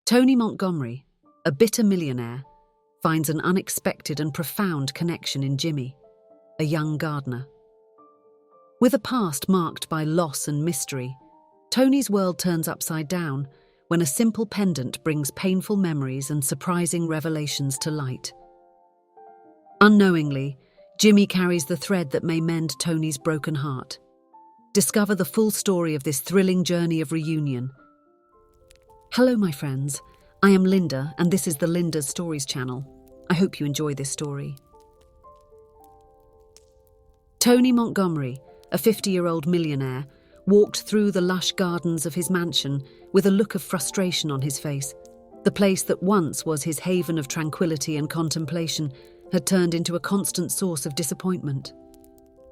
Tony Montgomery, a bitter millionaire, finds an unexpected and profound connection in Jimmy, a young gardener. With a past marked by loss and mystery, Tony's world turns upside down when a simple pendant brings painful memories and surprising revelations to light. Unknowingly, Jimmy carries the thread that may mend Tony's broken heart. Discover the full story of this thrilling journey of reunion. Hello, my friends. I am Linda, and this is the Linda's Stories channel. I hope you enjoy this story. Tony Montgomery, a 50-year-old millionaire, walked through the lush gardens of his mansion with a look of frustration on his face. The place that once was his haven of tranquility and contemplation had turned into a constant source of disappointment.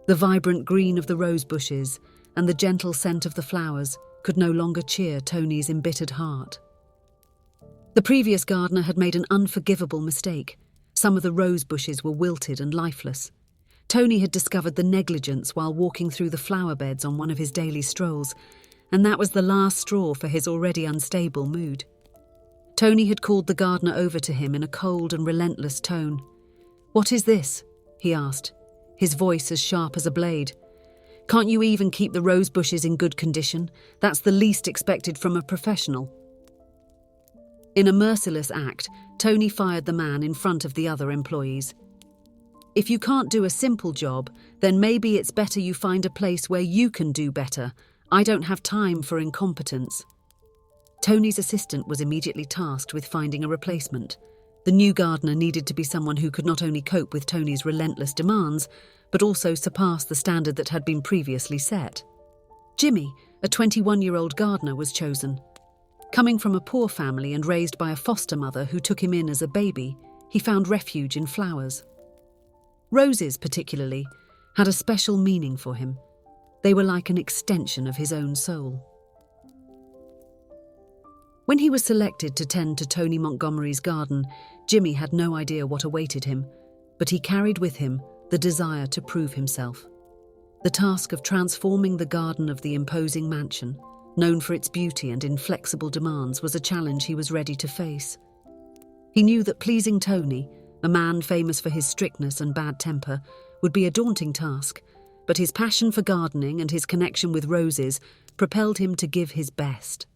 The vibrant green of the rose bushes and the gentle scent of the flowers could no longer cheer Tony's embittered heart. The previous gardener had made an unforgivable mistake. Some of the rose bushes were wilted and lifeless. Tony had discovered the negligence while walking through the flower beds on one of his daily strolls, and that was the last straw for his already unstable mood. Tony had called the gardener over to him in a cold and relentless tone. "What is this?" he asked, his voice as sharp as a blade. "Can't you even keep the rose bushes in good condition? That's the least expected from a professional." In a merciless act, Tony fired the man in front of the other employees. "If you can't do a simple job, then maybe it's better you find a place where you can do better. I don't have time for incompetence." Tony's assistant was immediately tasked with finding a replacement. The new gardener needed to be someone who could not only cope with Tony's relentless demands, but also surpass the standard that had been previously set. Jimmy, a 21-year-old gardener, was chosen. Coming from a poor family and raised by a foster mother who took him in as a baby, he found refuge in flowers. Roses, particularly, had a special meaning for him. They were like an extension of his own soul. When he was selected to tend to Tony Montgomery's garden, Jimmy had no idea what awaited him, but he carried with him the desire to prove himself. The task of transforming the garden of the imposing mansion, known for its beauty and inflexible demands, was a challenge he was ready to face. He knew that pleasing Tony, a man famous for his strictness and bad temper, would be a daunting task, but his passion for gardening and his connection with roses propelled him to give his best.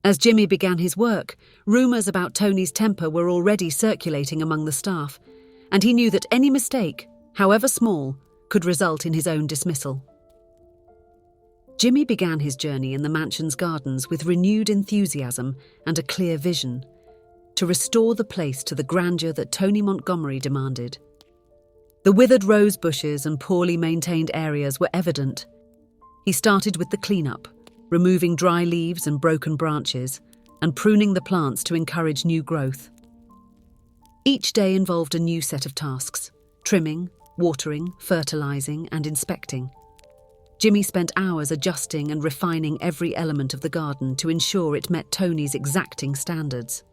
As Jimmy began his work, rumours about Tony's temper were already circulating among the staff, and he knew that any mistake, however small, could result in his own dismissal. Jimmy began his journey in the mansion's gardens with renewed enthusiasm and a clear vision: to restore the place to the grandeur that Tony Montgomery demanded. The withered rose bushes and poorly maintained areas were evident. He started with the cleanup, removing dry leaves and broken branches, and pruning the plants to encourage new growth. Each day involved a new set of tasks: trimming, watering, fertilizing, and inspecting. Jimmy spent hours adjusting and refining every element of the garden to ensure it met Tony's exacting standards.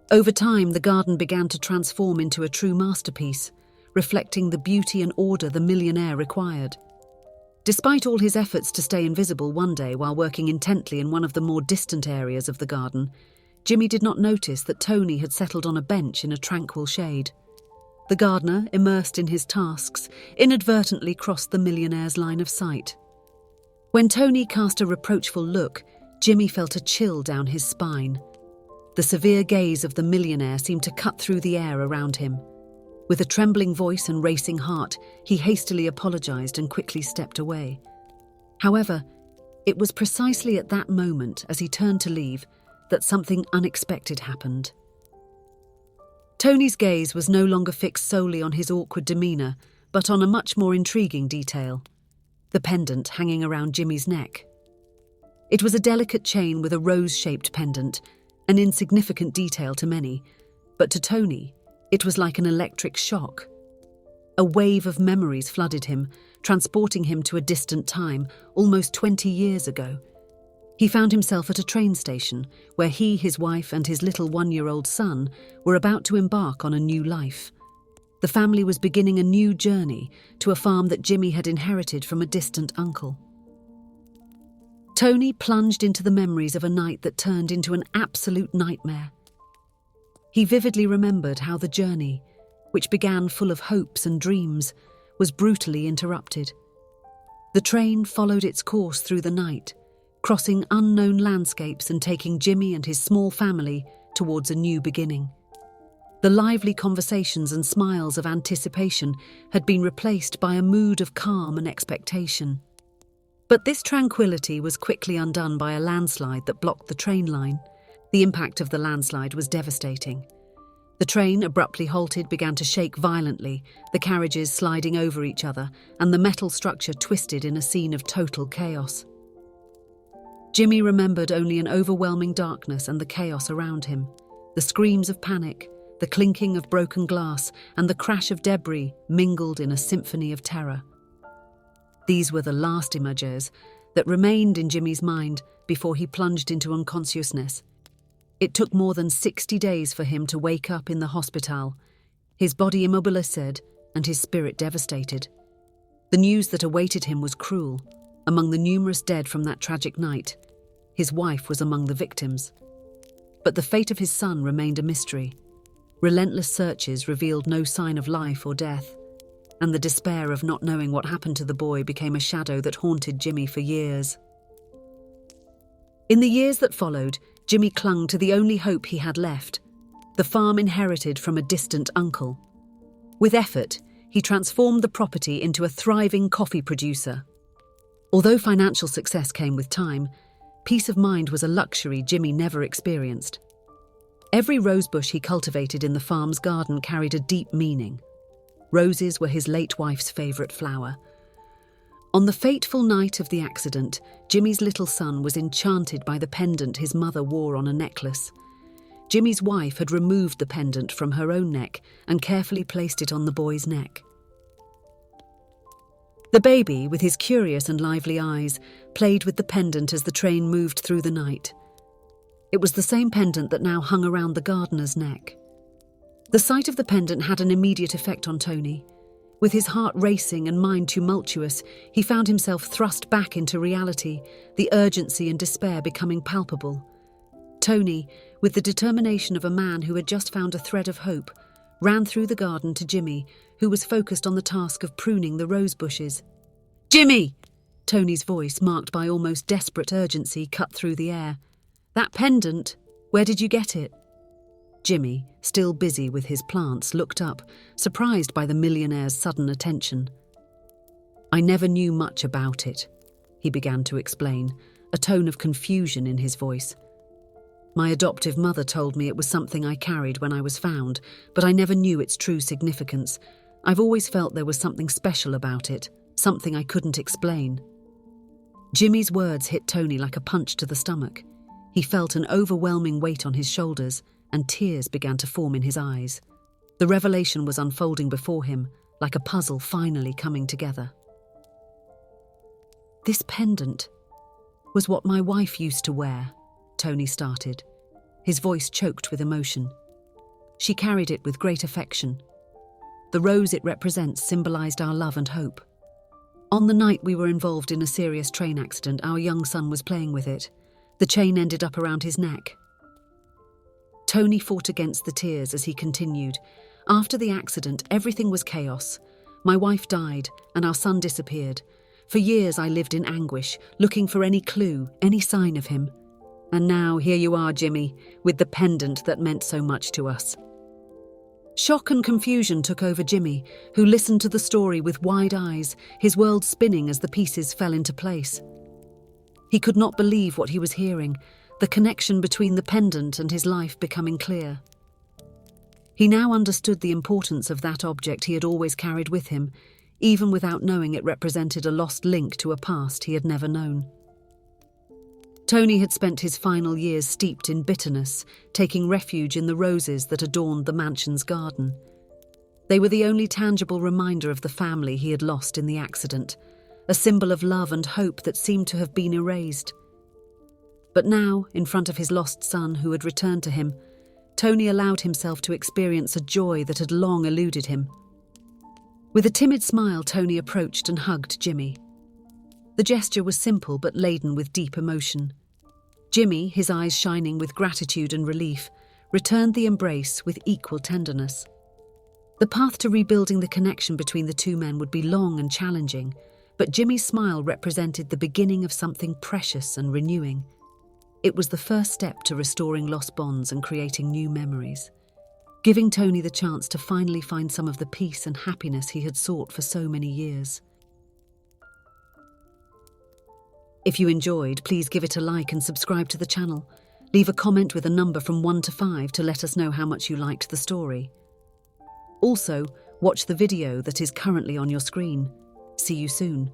Over time, the garden began to transform into a true masterpiece, reflecting the beauty and order the millionaire required. Despite all his efforts to stay invisible, one day, while working intently in one of the more distant areas of the garden, Jimmy did not notice that Tony had settled on a bench in a tranquil shade. The gardener, immersed in his tasks, inadvertently crossed the millionaire's line of sight. When Tony cast a reproachful look, Jimmy felt a chill down his spine. The severe gaze of the millionaire seemed to cut through the air around him. With a trembling voice and racing heart, he hastily apologized and quickly stepped away. However, it was precisely at that moment, as he turned to leave, that something unexpected happened. Tony's gaze was no longer fixed solely on his awkward demeanor, but on a much more intriguing detail: the pendant hanging around Jimmy's neck. It was a delicate chain with a rose-shaped pendant, an insignificant detail to many, but to Tony, it was like an electric shock. A wave of memories flooded him, transporting him to a distant time, almost 20 years ago. He found himself at a train station where he, his wife, and his little 1-year-old son were about to embark on a new life. The family was beginning a new journey to a farm that Jimmy had inherited from a distant uncle. Tony plunged into the memories of a night that turned into an absolute nightmare. He vividly remembered how the journey, which began full of hopes and dreams, was brutally interrupted. The train followed its course through the night, crossing unknown landscapes and taking Jimmy and his small family towards a new beginning. The lively conversations and smiles of anticipation had been replaced by a mood of calm and expectation. But this tranquility was quickly undone by a landslide that blocked the train line. The impact of the landslide was devastating. The train, abruptly halted, began to shake violently, the carriages sliding over each other, and the metal structure twisted in a scene of total chaos. Jimmy remembered only an overwhelming darkness and the chaos around him. The screams of panic, the clinking of broken glass, and the crash of debris mingled in a symphony of terror. These were the last images that remained in Jimmy's mind before he plunged into unconsciousness. It took more than 60 days for him to wake up in the hospital, his body immobilized and his spirit devastated. The news that awaited him was cruel. Among the numerous dead from that tragic night, his wife was among the victims. But the fate of his son remained a mystery. Relentless searches revealed no sign of life or death, and the despair of not knowing what happened to the boy became a shadow that haunted Jimmy for years. In the years that followed, Jimmy clung to the only hope he had left, the farm inherited from a distant uncle. With effort, he transformed the property into a thriving coffee producer. Although financial success came with time, peace of mind was a luxury Jimmy never experienced. Every rosebush he cultivated in the farm's garden carried a deep meaning. Roses were his late wife's favourite flower. On the fateful night of the accident, Jimmy's little son was enchanted by the pendant his mother wore on a necklace. Jimmy's wife had removed the pendant from her own neck and carefully placed it on the boy's neck. The baby, with his curious and lively eyes, played with the pendant as the train moved through the night. It was the same pendant that now hung around the gardener's neck. The sight of the pendant had an immediate effect on Tony. With his heart racing and mind tumultuous, he found himself thrust back into reality, the urgency and despair becoming palpable. Tony, with the determination of a man who had just found a thread of hope, ran through the garden to Jimmy, who was focused on the task of pruning the rose bushes. "Jimmy!" Tony's voice, marked by almost desperate urgency, cut through the air. "That pendant, where did you get it?" Jimmy, still busy with his plants, looked up, surprised by the millionaire's sudden attention. "I never knew much about it," he began to explain, a tone of confusion in his voice. "My adoptive mother told me it was something I carried when I was found, but I never knew its true significance. I've always felt there was something special about it, something I couldn't explain." Jimmy's words hit Tony like a punch to the stomach. He felt an overwhelming weight on his shoulders, and tears began to form in his eyes. The revelation was unfolding before him, like a puzzle finally coming together. "This pendant was what my wife used to wear," Tony started, his voice choked with emotion. "She carried it with great affection. The rose it represents symbolized our love and hope. On the night we were involved in a serious train accident, our young son was playing with it. The chain ended up around his neck." Tony fought against the tears as he continued. "After the accident, everything was chaos. My wife died, and our son disappeared. For years I lived in anguish, looking for any clue, any sign of him. And now here you are, Jimmy, with the pendant that meant so much to us." Shock and confusion took over Jimmy, who listened to the story with wide eyes, his world spinning as the pieces fell into place. He could not believe what he was hearing, the connection between the pendant and his life becoming clear. He now understood the importance of that object he had always carried with him, even without knowing it represented a lost link to a past he had never known. Tony had spent his final years steeped in bitterness, taking refuge in the roses that adorned the mansion's garden. They were the only tangible reminder of the family he had lost in the accident, a symbol of love and hope that seemed to have been erased. But now, in front of his lost son who had returned to him, Tony allowed himself to experience a joy that had long eluded him. With a timid smile, Tony approached and hugged Jimmy. The gesture was simple but laden with deep emotion. Jimmy, his eyes shining with gratitude and relief, returned the embrace with equal tenderness. The path to rebuilding the connection between the two men would be long and challenging, but Jimmy's smile represented the beginning of something precious and renewing. It was the first step to restoring lost bonds and creating new memories, giving Tony the chance to finally find some of the peace and happiness he had sought for so many years. If you enjoyed, please give it a like and subscribe to the channel. Leave a comment with a number from 1 to 5 to let us know how much you liked the story. Also, watch the video that is currently on your screen. See you soon.